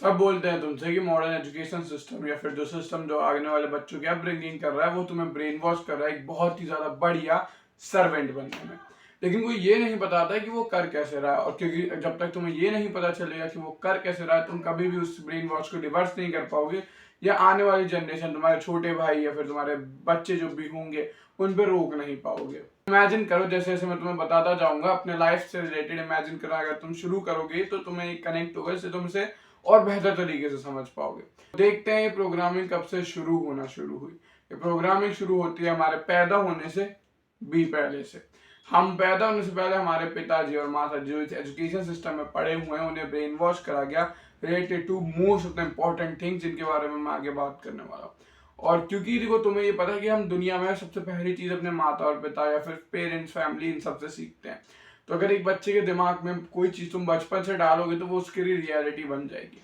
सब बोलते हैं तुमसे कि मॉडर्न एजुकेशन सिस्टम या फिर जो सिस्टम जो आने वाले बच्चों की अपब्रिंगिंग कर रहा है वो तुम्हें ब्रेन वॉश कर रहा है एक बहुत ही ज्यादा बढ़िया सर्वेंट बनने में। लेकिन कोई ये नहीं बताता कि वो कर कैसे रहा है, और क्योंकि जब तक तुम्हें ये नहीं पता चलेगा कि वो कर कैसे रहा है तुम कभी भी उस ब्रेन वॉश को रिवर्स नहीं कर पाओगे, या आने वाली जनरेशन तुम्हारे छोटे भाई या फिर तुम्हारे बच्चे जो भी होंगे उन पर रोक नहीं पाओगे। इमेजिन करो, जैसे जैसे मैं तुम्हें बताता जाऊंगा अपने लाइफ से रिलेटेड इमेजिन करो, अगर तुम शुरू करोगे तो तुम्हें कनेक्ट होगा, इससे तुम इसे और बेहतर तरीके से समझ पाओगे। देखते हैं ये प्रोग्रामिंग कब से शुरू होना शुरू हुई। ये प्रोग्रामिंग शुरू होती है हमारे पैदा होने से भी पहले से। हम पैदा होने से पहले हमारे पिताजी और माता जो एजुकेशन सिस्टम में पढ़े हुए हैं उन्हें ब्रेन वॉश करा गया related to most of the important things, जिनके बारे में मैं आगे बात करने वाला हूँ। और क्योंकि देखो तुम्हें ये पता है कि हम दुनिया में सबसे पहली चीज अपने माता और पिता या फिर पेरेंट्स फैमिली इन सबसे सीखते हैं। तो अगर एक बच्चे के दिमाग में कोई चीज तुम बचपन से डालोगे तो वो उसके लिए रियलिटी बन जाएगी।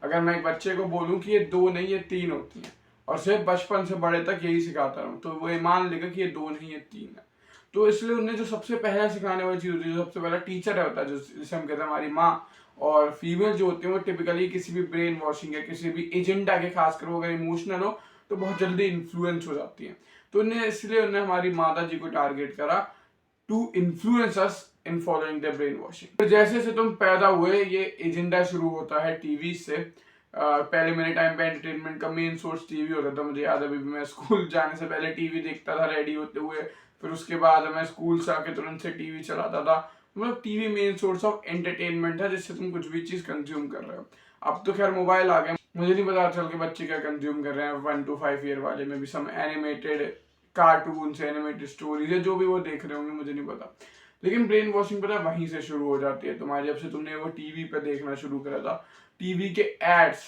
अगर मैं एक बच्चे को बोलूं कि ये दो नहीं ये तीन होती हैं और सिर्फ बचपन से बड़े तक यही सिखाता रहूं, तो वो ये मान लेगा कि ये दो नहीं ये तीन है। तो इसलिए उन्हें जो सबसे पहले सिखाने वाली चीज होती है, जो सबसे पहला टीचर होता है, जो जिसे हम कहते हैं हमारी माँ, और फीमेल जो होती है वो टिपिकली किसी भी ब्रेन वॉशिंग या किसी भी एजेंडा के, खासकर वो अगर इमोशनल हो तो बहुत जल्दी इन्फ्लुएंस हो जाती है। तो उन्हें इसलिए उन्हें हमारी माता जी को टारगेट करा to influence us in following the brain washing. तो जैसे जैसे तुम पैदा हुए ये एजेंडा शुरू होता है टीवी से। पहले मेरे टाइम पे एंटरटेनमेंट का मेन सोर्स टीवी होता था। मुझे याद है अभी भी मैं स्कूल जाने से पहले टीवी देखता था रेडी होते हुए, फिर उसके बाद मैं स्कूल से आके तुरंत से टीवी चलाता था। मतलब TV main source of entertainment है जिससे तुम कुछ भी चीज कंज्यूम कर रहे हो। अब तो खैर मोबाइल आ गए, मुझे नहीं पता चल के बच्चे क्या कंज्यूम कर रहे हैं। 1 to 5 ईयर वाले में भी सम एनिमेटेड कार्टून से एनिमेटेड स्टोरीज है जो भी वो देख रहे होंगे, मुझे नहीं पता। लेकिन ब्रेन वॉशिंग पता है वहीं से शुरू हो जाती है तुम्हारी, जब से तुमने वो टीवी पे देखना शुरू करा था। टीवी के एड्स,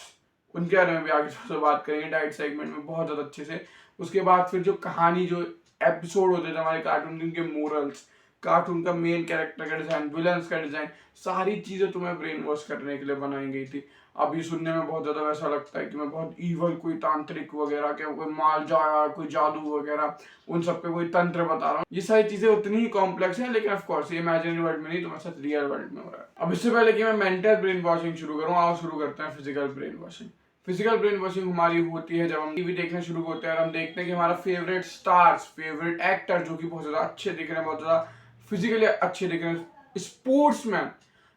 उनके बारे में भी आगे से बात करेंगे डाइट सेगमेंट में बहुत ज्यादा अच्छे से। उसके बाद फिर जो कहानी, जो एपिसोड होते थे हमारे कार्टून के, उनके मोरल्स, कार्टून का मेन कैरेक्टर का डिजाइन, विलन्स का डिजाइन, सारी चीजें तुम्हें ब्रेन वॉश करने के लिए बनाई गई थी। अभी सुनने में बहुत ज्यादा वैसा लगता है कि मैं बहुत ईवल कोई तांत्रिक वगैरह के, कोई माल जाया, कोई जादू वगैरह, उन सब पे कोई तंत्र बता रहा हूँ। ये सारी चीजें उतनी ही कॉम्प्लेक्स है, लेकिन ऑफ कोर्स ये इमेजिनरी वर्ल्ड में नहीं, तुम्हारे साथ रियल वर्ल्ड में हो रहा है। अब इससे पहले कि मैं मेंटल ब्रेन वॉशिंग शुरू करूँ, आओ शुरू करते हैं physical brain washing. Physical brain washing हमारी होती है जब हम टीवी देखना शुरू होते हैं और हम देखते हैं कि हमारा फेवरेट स्टार्स, फेवरेट एक्टर जो कि बहुत ज्यादा अच्छे दिख रहे हैं, बहुत ज्यादा फिजिकली अच्छे दिख रहे हैं, स्पोर्ट्समैन,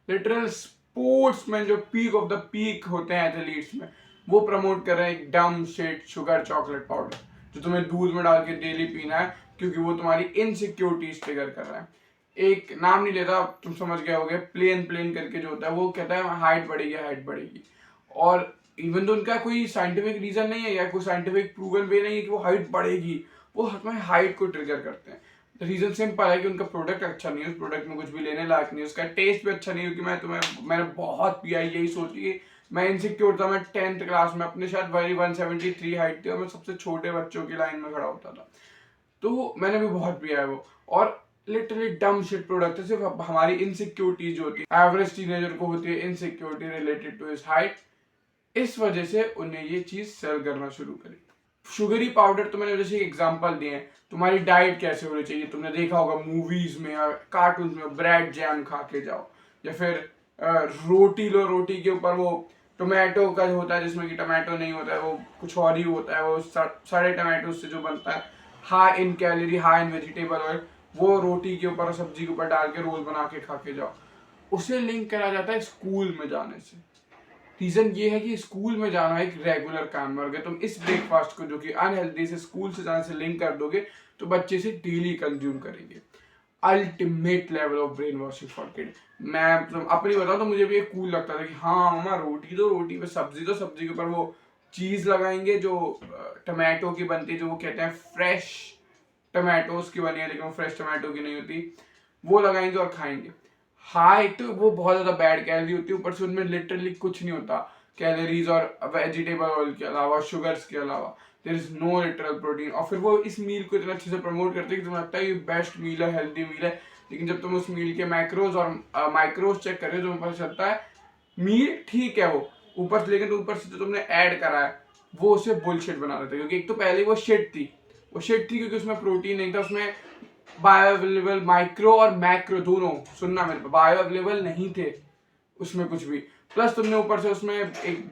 लिटरल स्पोर्ट्समैन जो पीक ऑफ द पीक होते हैं एथलीट्स में, वो प्रमोट कर रहे हैं एक डम शिट शुगर चॉकलेट पाउडर जो तुम्हें दूध में डाल के डेली पीना है, क्योंकि वो तुम्हारी इनसिक्योरिटीज ट्रिगर कर रहा है। एक नाम नहीं लेता, तुम समझ गए होगे, प्लेन प्लेन करके जो होता है, वो कहता है हाइट बढ़ेगी हाइट बढ़ेगी। और इवन तो उनका कोई साइंटिफिक रीजन नहीं है या कोई साइंटिफिक प्रूवन वे नहीं है कि वो हाइट बढ़ेगी, वो तुम्हारी हाइट को ट्रिगर करते हैं। रीजन सिंपल है कि उनका प्रोडक्ट अच्छा नहीं है, उस प्रोडक्ट में कुछ भी लेने लायक नहीं है, उसका टेस्ट भी अच्छा नहीं है। क्योंकि मैंने बहुत पिया, यही सोचिए मैं इनसिक्योर था। मैं 10th क्लास में अपने शायद वही 173 हाइट थी और मैं सबसे छोटे बच्चों की लाइन में खड़ा होता था, तो मैंने भी बहुत पिया है वो। और लिटरली डम शिट प्रोडक्ट है, सिर्फ हमारी इनसिक्योरिटी जो होती है, एवरेज टीनेजर को होती है insecurity related to his height, इस वजह से उन्हें ये चीज सेल करना शुरू करी। शुगरी पाउडर तो मैंने जैसे एग्जांपल दिए हैं। तुम्हारी डाइट कैसे होनी चाहिए, तुमने देखा होगा मूवीज में या कार्टून में, ब्रेड जैम खा के जाओ, या फिर रोटी लो, रोटी के ऊपर वो टोमेटो का जो होता है जिसमें कि टोमेटो नहीं होता है, वो कुछ और ही होता है, वो सारे टोमेटो से जो बनता है, high in calorie high in vegetable oil, वो रोटी के ऊपर और सब्जी के ऊपर डाल के रोल बना के खा के जाओ। उसे लिंक करा जाता है स्कूल में जाने से। रीजन ये है कि स्कूल में जाना एक रेगुलर काम है। अगर तुम इस ब्रेकफास्ट को जो कि अनहेल्दी से स्कूल से जाने से लिंक कर दोगे तो बच्चे से डेली कंज्यूम करेंगे। Ultimate level of brain washing for kid. मैं अपनी बताऊं तो मुझे भी एक कूल लगता था कि हाँ मामा रोटी तो रोटी पे, सब्जी तो सब्जी के ऊपर वो चीज लगाएंगे जो टमाटो की बनती है, जो वो कहते हैं फ्रेश टमाटोज की बनी है, लेकिन वो फ्रेश टमाटो की नहीं होती, वो लगाएंगे और खाएंगे। हाइट वो बहुत ज्यादा बैड कैलोरी होती है, ऊपर से उनमें लिटरली कुछ नहीं होता कैलोरीज और वेजिटेबल ऑयल के अलावा, शुगर्स के अलावा, there is no literal protein. और फिर वो इस मील को इतना अच्छे से प्रमोट करते हैं कि तुम्हें लगता है ये बेस्ट मील है, हेल्दी मील है। लेकिन जब तुम उस मील के मैक्रोज और माइक्रोज चेक करें तो पता चलता है मील ठीक है वो ऊपर से, लेकिन ऊपर से जो तुमने ऐड करा है वो उसे बुलशिट बना देता है। क्योंकि एक तो पहले वो शिट थी, क्योंकि उसमें प्रोटीन नहीं था, उसमें बायो अवेलेबल माइक्रो और मैक्रो दोनों, सुनना मेरे पे, बायो अवेलेबल नहीं थे उसमें कुछ भी। प्लस तुमने ऊपर से उसमें एक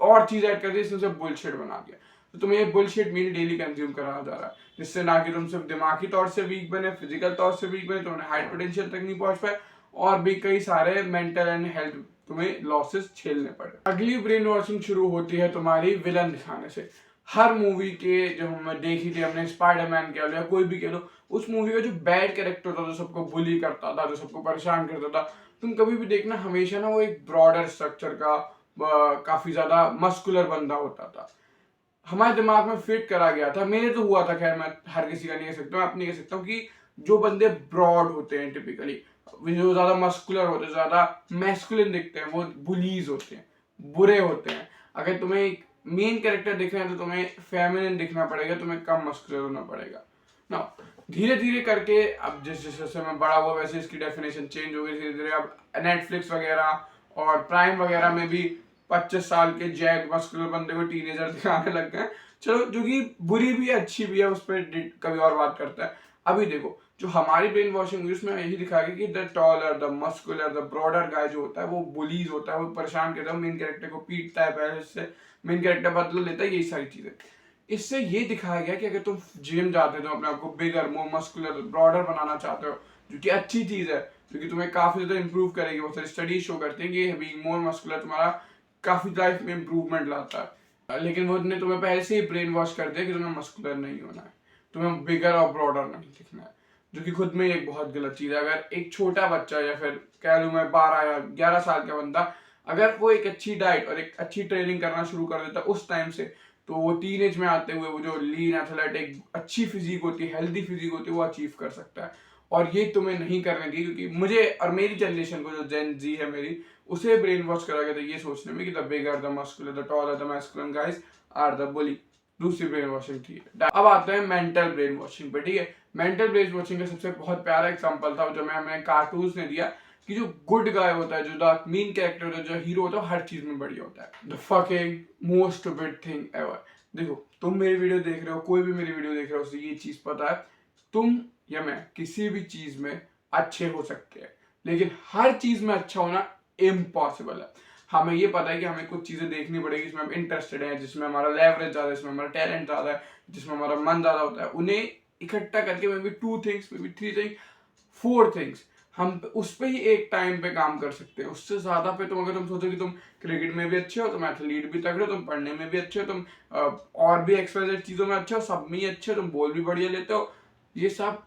और चीज ऐड कर दी, इसने उसे बुलशिट बना दिया। तो तुम्हें ये बुलशिट मील डेली कंज्यूम करा जा रहा है, जिससे ना कि तुम सिर्फ दिमागी तौर से वीक बने, फिजिकल तौर से वीक बने, तुमने हाई पोटेंशियल तक नहीं पहुंच पाए, और भी कई सारे मेंटल एंड हेल्थ तुम्हें लॉसेस झेलने पड़े। अगली ब्रेन वॉशिंग शुरू होती है तुम्हारी विलन दिखाने से। हर मूवी के जो हमने देखी थी, हमने स्पाइडरमैन कह लो या कोई भी कह लो, उस मूवी का जो बैड कैरेक्टर था, जो सबको बुली करता था, जो सबको परेशान करता था, तुम कभी भी देखना हमेशा ना वो एक ब्रॉडर स्ट्रक्चर का काफी ज्यादा मस्कुलर बंदा होता था। हमारे दिमाग में फिट करा गया था, मेरे तो हुआ था, खैर मैं हर किसी का नहीं कह सकता, मैं अपनी कह सकता हूँ कि जो बंदे ब्रॉड होते हैं टिपिकली, जो ज्यादा मस्कुलर होते हैं, ज्यादा मैस्कुलिन दिखते हैं, वो बुलीज होते हैं, बुरे होते हैं। अगर तुम्हें एक मेन कैरेक्टर दिखना है तो तुम्हें फेमिनिन दिखना पड़ेगा, तुम्हें कम मस्कुलर होना पड़ेगा ना। धीरे धीरे करके अब जैसे जैसे मैं बड़ा हुआ वैसे इसकी डेफिनेशन चेंज हो गई धीरे धीरे। अब नेटफ्लिक्स वगैरह और प्राइम वगैरह में भी 25 साल के जैक मस्कुलर बंदे को टीनेजर दिखाने लग गए। चलो, जो कि बुरी भी है अच्छी भी है, उस पर कभी और बात करता है। अभी देखो, जो हमारी ब्रेन वॉशिंग हुई उसमें यही दिखाया गया कि the taller, the muscular, the broader guy जो होता है वो बुलीज होता है, वो परेशान करता है, मेन कैरेक्टर को पीटता है, पहले से मेन कैरेक्टर बदला लेता है, यही सारी चीजें। इससे ये दिखाया गया कि अगर तुम जिम जाते हो, अपने आप को बिगर, मोर मस्कुलर, ब्रॉडर बनाना चाहते हो, जो कि अच्छी चीज है, जो कि तुम्हें काफी ज्यादा इंप्रूव करेगी। बहुत सारी स्टडीज शो करते हैं कि बीइंग मोर मस्कुलर तुम्हारा काफी लाइफ में इंप्रूवमेंट लाता है। लेकिन वो ने तुम्हें पहले से ही ब्रेन वॉश कर दिया कि तुम्हें मस्कुलर नहीं होना है, तुम्हें बिगर और ब्रॉडर नहीं दिखना है, जो कि खुद में एक बहुत गलत चीज है। अगर एक छोटा बच्चा या फिर कह लूं मैं 12 या 11 साल का बंदा, अगर वो एक अच्छी डाइट और एक अच्छी ट्रेनिंग करना शुरू कर देता उस टाइम से, तो वो टीनेज में आते हुए वो जो लीन एथलेटिक अच्छी फिजिक होती है, हेल्दी फिजिक होती है, वो अचीव कर सकता है। और ये तुम्हें नहीं करने दी, क्योंकि मुझे और मेरी जनरेशन को, जो जेन जी है मेरी, उसे ब्रेन वॉश करा गया था ये सोचने में कि the bigger, the muscular, the taller, the masculine guys are the bully. दूसरी ब्रेन वॉशिंग थी। अब आते हैं मेंटल ब्रेन वॉशिंग पे, ठीक है। मेंटल ब्रेन वॉशिंग का सबसे बहुत प्यारा एग्जांपल था जो मैं कार्टून्स ने दिया, कि जो गुड गाय होता है, जो द मेन कैरेक्टर होता है, जो हीरो होता है, हर चीज में बढ़िया होता है। The fucking most stupid thing ever. देखो, तुम मेरी वीडियो देख रहे हो, कोई भी मेरी वीडियो देख रहा है, उसे ये चीज पता है, तुम या मैं किसी भी चीज में अच्छे हो सकते हैं, लेकिन हर चीज में अच्छा होना इम्पॉसिबल है। हमें ये पता है कि हमें कुछ चीजें देखनी पड़ेगी जिसमें हम इंटरेस्टेड हैं, जिसमें हमारा लेवरेज ज्यादा है, जिसमें हमारा टैलेंट ज्यादा है, जिसमें हमारा मन ज्यादा होता है। उन्हें इकट्ठा करके may be 2 things, may be 3 things, 4 things, हम उस पर ही एक टाइम पे काम कर सकते हैं। उससे ज्यादा पे तुम, अगर तुम सोचो कि तुम क्रिकेट में भी अच्छे हो, तुम एथलीट भी तगड़े हो, तुम पढ़ने में भी अच्छे हो, तुम और भी एक्सवाइजेड चीजों में अच्छे हो, सब में ही अच्छे हो, तुम बोल भी बढ़िया लेते हो, ये सब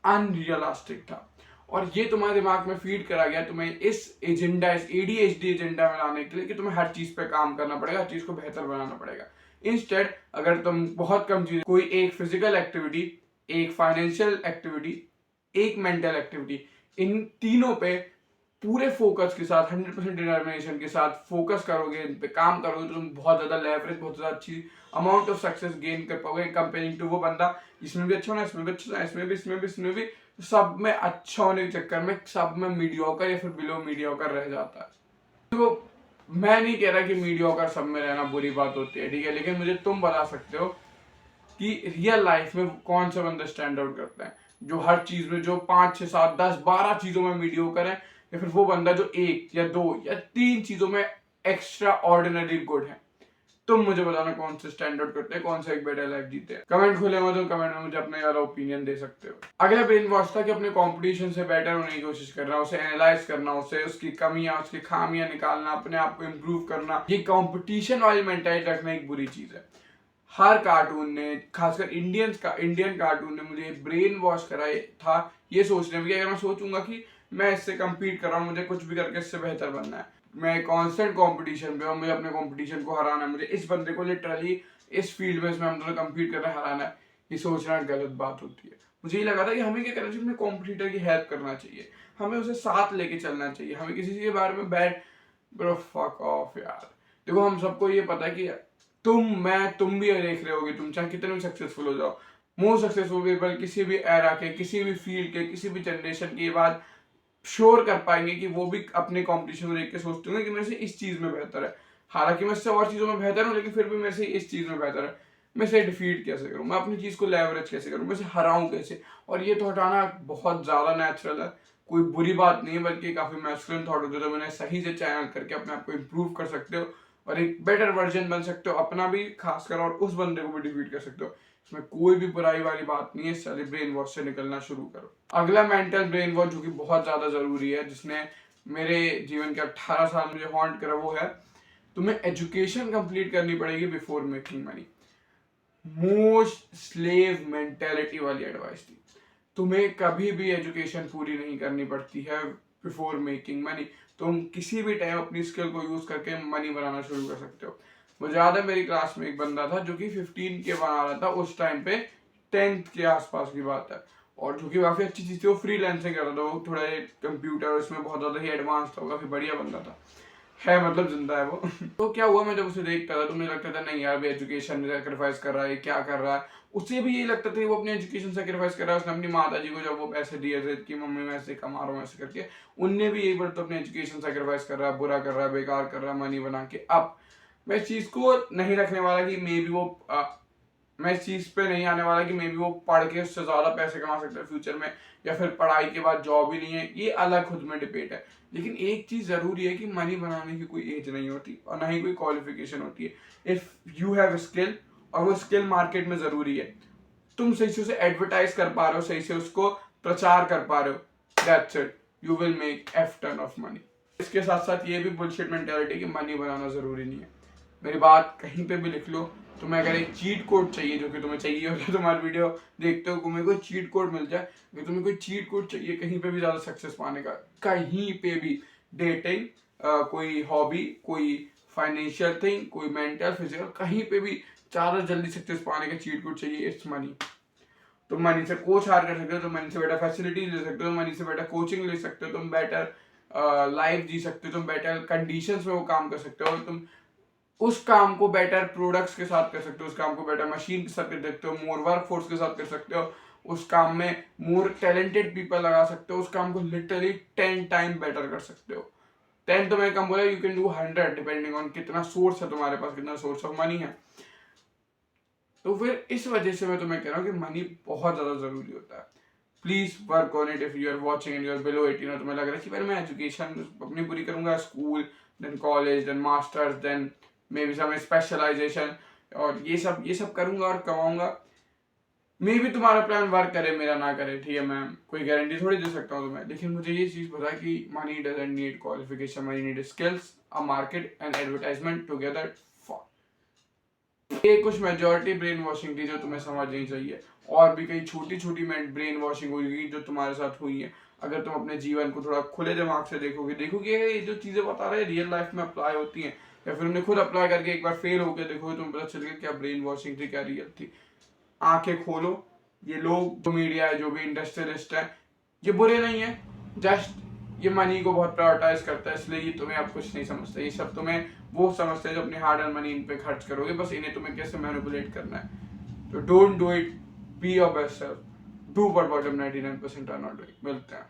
अनरियलिस्टिक था। और ये तुम्हारे दिमाग में फीड करा गया तुम्हें इस एजेंडा, इस एडीएचडी एजेंडा में लाने के लिए कि तुम्हें हर चीज पे काम करना पड़ेगा, हर चीज को बेहतर बनाना पड़ेगा। इंस्टेड अगर तुम बहुत कम चीज, कोई एक फिजिकल एक्टिविटी, एक फाइनेंशियल एक्टिविटी, एक मेंटल एक्टिविटी, इन तीनों पे पूरे फोकस के साथ, 100% डिटर्मिनेशन के साथ फोकस करोगे, इन पे काम करोगे, तो तुम बहुत ज्यादा लेवरेज, बहुत ज्यादा अच्छी अमाउंट ऑफ सक्सेस गेन कर पाओगे, कंपेयरिंग टू वो बंदा इसमें भी अच्छा होना, इसमें भी अच्छा होना, इसमें भी, इसमें भी, इसमें भी, सब में अच्छा होने के चक्कर में सब में मीडियोकर या फिर बिलो मीडियोकर रह जाता है। तो मैं नहीं कह रहा कि मीडियोकर सब में रहना बुरी बात होती है, ठीक है, लेकिन मुझे तुम बता सकते हो कि रियल लाइफ में कौन सा बंदा स्टैंड आउट करता है, जो हर चीज में, जो 5, 6, 7, 10, 12 चीजों में मीडियोकर है, या फिर वो बंदा जो 1 या 2 या 3 चीजों में एक्स्ट्रा ऑर्डिनरी गुड है। तुम मुझे बताना कौन से स्टैंड आउट करते हैं, कौन सा एक बेटर लाइफ जीते हैं। कमेंट खुले हो तो कमेंट में मुझे अपने वाला ओपिनियन दे सकते हो। अगला ब्रेन वॉश था कि अपने कंपटीशन से बेटर होने की कोशिश करना, उसे एनालाइज करना, उसे उसकी कमियां, उसकी खामियां निकालना, अपने आप को इम्प्रूव करना। ये कंपटीशन वाली मेंटालिटी रखना एक बुरी चीज है। हर कार्टून ने, खासकर इंडियन कार्टून ने मुझे ब्रेन वॉश कराया था ये सोचने में कि अगर मैं सोचूंगा कि मैं इससे कम्पीट कर रहा हूँ, मुझे कुछ भी करके इससे बेहतर बनना है, मैं कांस्टेंट कंपटीशन पे हूँ, मुझे अपने कंपटीशन को हराना है, मुझे इस बंदे को लिटरली इस फील्ड में, इसमें हम दोनों कम्पीट कर रहे हैं, हराना है, ये सोचना गलत बात होती है। मुझे ये लगा था कि हमें क्या करना चाहिए, अपने कॉम्पिटिटर की हेल्प करना चाहिए, हमें उसे साथ लेके चलना चाहिए, हमें किसी के बारे में बैड, ब्रो फक ऑफ यार। देखो, हम सबको ये पता है कि तुम भी देख रहे होगे, तुम चाहे कितने भी सक्सेसफुल हो जाओ, मोस्ट सक्सेसफुल पीपल किसी भी एरा के, किसी भी फील्ड के, किसी भी जनरेशन की, ये बात श्योर कर पाएंगे कि वो भी अपने कंपटीशन को देख के सोचते होंगे कि मेरे से इस चीज में बेहतर है, हालांकि मैं इससे और चीजों में बेहतर हूँ, लेकिन फिर भी मेरे से इस चीज में बेहतर है, मैं इसे डिफीट कैसे करूँ, मैं अपनी चीज को लेवरेज कैसे करूँ, मैं इसे हराऊं कैसे। और ये तो हटाना बहुत ज्यादा नेचुरल है, कोई बुरी बात नहीं है, बल्कि काफी मैस्कुलिन थॉट होते हैं। तो मैंने सही से चैनल करके अपने आप को इम्प्रूव कर सकते हो और एक बेटर वर्जन बन सकते हो अपना भी खासकर, और उस बंदे को भी डिफीट कर सकते हो। इसमें कोई भी बुराई वाली बात नहीं है। सारे ब्रेन वॉश से निकलना शुरू करो। अगला मेंटल ब्रेन वॉश जो कि बहुत ज्यादा जरूरी है, जिसने मेरे जीवन के 18 साल मुझे हॉन्ट करा, वो है तुम्हें एजुकेशन कंप्लीट करनी पड़ेगी before making money. Most slave mentality वाली एडवाइस थी। तुम्हें कभी भी एजुकेशन पूरी नहीं करनी पड़ती है बिफोर मेकिंग मनी। तुम किसी भी टाइम अपनी स्किल को यूज करके मनी बनाना शुरू कर सकते हो। मुझे याद है मेरी क्लास में एक बंदा था जो कि 15 के बना रहा था उस टाइम पे, 10th के आसपास की बात है, और जो कि काफी अच्छी चीज थी। वो फ्रीलांसिंग कर रहा था, वो थोड़ा कंप्यूटर उसमें बहुत ज्यादा ही एडवांस था, काफी बढ़िया बंदा था, है मतलब जिंदा है वो। तो क्या हुआ, मैं जब उसे देखता था तो मुझे लगता था नहीं यार, अभी एजुकेशन सेक्रीफाइस कर रहा है, क्या कर रहा है। उसे भी यही लगता था कि वो अपनी एजुकेशन सेक्रीफाइस कर रहा है। उसने अपनी माता जी को जब वो पैसे दिए थे कि मम्मी मैं ऐसे कमा रहा हूँ ऐसे करके, उनने भी यही बोला तो अपनी एजुकेशन सेक्रीफाइस कर रहा है, बुरा कर रहा है, बेकार कर रहा है मनी बना के। अब मैं इस चीज को नहीं रखने वाला कि मे बी वो मैं इस चीज पे नहीं आने वाला कि मे बी वो पढ़ के उससे ज्यादा पैसे कमा सकता है फ्यूचर में, या फिर पढ़ाई के बाद जॉब ही नहीं है, ये अलग खुद में डिबेट है। लेकिन एक चीज जरूरी है कि मनी बनाने की कोई एज नहीं होती और ना ही कोई क्वालिफिकेशन होती है। इफ यू हैव स्किल, और वो स्किल मार्केट में जरूरी है, तुम सही से उसे एडवर्टाइज कर पा रहे हो, सही से उसको प्रचार कर पा रहे हो, that's it, you will make f ton of money. इसके साथ साथ ये भी बुलशिट मेंटालिटी कि मनी बनाना जरूरी नहीं है। मेरी बात कहीं पे भी लिख लो। तुम्हें अगर एक चीट कोड चाहिए, जो कि तुम्हें चाहिए होगा, तुम्हारी वीडियो देखते हो, तुम्हें कोई चीट कोड मिल जाए, अगर तुम्हें कोई चीट कोड चाहिए कहीं पे भी ज्यादा सक्सेस पाने का, कहीं पे भी, डेटिंग, कोई हॉबी, कोई फाइनेंशियल थिंग, कोई मेंटल फिजिकल, कहीं पे भी ज्यादा जल्दी सक्सेस पाने का चीट कोड चाहिए, इट्स मनी। तुम मनी से कोच हायर कर सकते हो, तुम मनी से बेटर फैसिलिटीज ले सकते हो, मनी से बेटर कोचिंग ले सकते हो, तुम बेटर लाइफ जी सकते हो, तुम बेटर कंडीशंस में वो काम कर सकते हो, तुम उस काम को बेटर प्रोडक्ट्स के साथ कर सकते हो, उस काम को बेटर मशीन के साथ कर सकते हो, मोर वर्क फोर्स के साथ कर सकते हो, उस काम में मोर टैलेंटेड पीपल लगा सकते हो, उस काम को लिटरली 10 टाइम बेटर कर सकते हो। 10 तो मैं कम बोला, you can do 100 depending on कितना सोर्स है तुम्हारे पास, कितना सोर्स ऑफ मनी है। तो फिर इस वजह से मैं तुम्हें कह रहा हूँ कि मनी बहुत ज्यादा जरूरी होता है। Please work on it. If you are watching and you are below 18 और तुम्हें लग रहा है कि भाई मैं एजुकेशन अपनी पूरी करूंगा, school then college then masters then maybe some specialization, और ये सब करूंगा और कमाऊंगा, मे भी तुम्हारा प्लान वर्क करे मेरा ना करे, ठीक है, मैं कोई गारंटी थोड़ी दे सकता हूँ तुम्हें। लेकिन मुझे ये चीज पता है कि money doesn't need qualification, money need skills, a market and advertisement together. ये कुछ मेजॉरिटी ब्रेन वॉशिंग थी जो तुम्हें समझनी चाहिए, और भी कई छोटी छोटी ब्रेन वॉशिंग हुई जो तुम्हारे साथ हुई है। अगर तुम अपने जीवन को थोड़ा खुले दिमाग से देखोगे ये जो चीजें बता रहे हैं रियल लाइफ में अप्लाई होती हैं, या फिर उन्हें खुद अप्लाई करके एक बार फेल होकर देखोगे, तुम पता चलेगा क्या ब्रेन वॉशिंग थी, क्या रियल थी। आंखें खोलो। ये लोग जो मीडिया है, जो भी इंडस्ट्रियलिस्ट है, ये बुरे नहीं है, जस्ट ये मनी को बहुत प्रायोरिटाइज करता है, इसलिए ये तुम्हें अब कुछ नहीं समझता। ये सब तुम्हें वो समझते हैं जो अपनी हार्ड अर्न मनी इन पे खर्च करोगे, बस इन्हें तुम्हें कैसे मैनिपुलेट करना है। तो don't do it, be your best self, do what bottom 99% are not doing. मिलते हैं।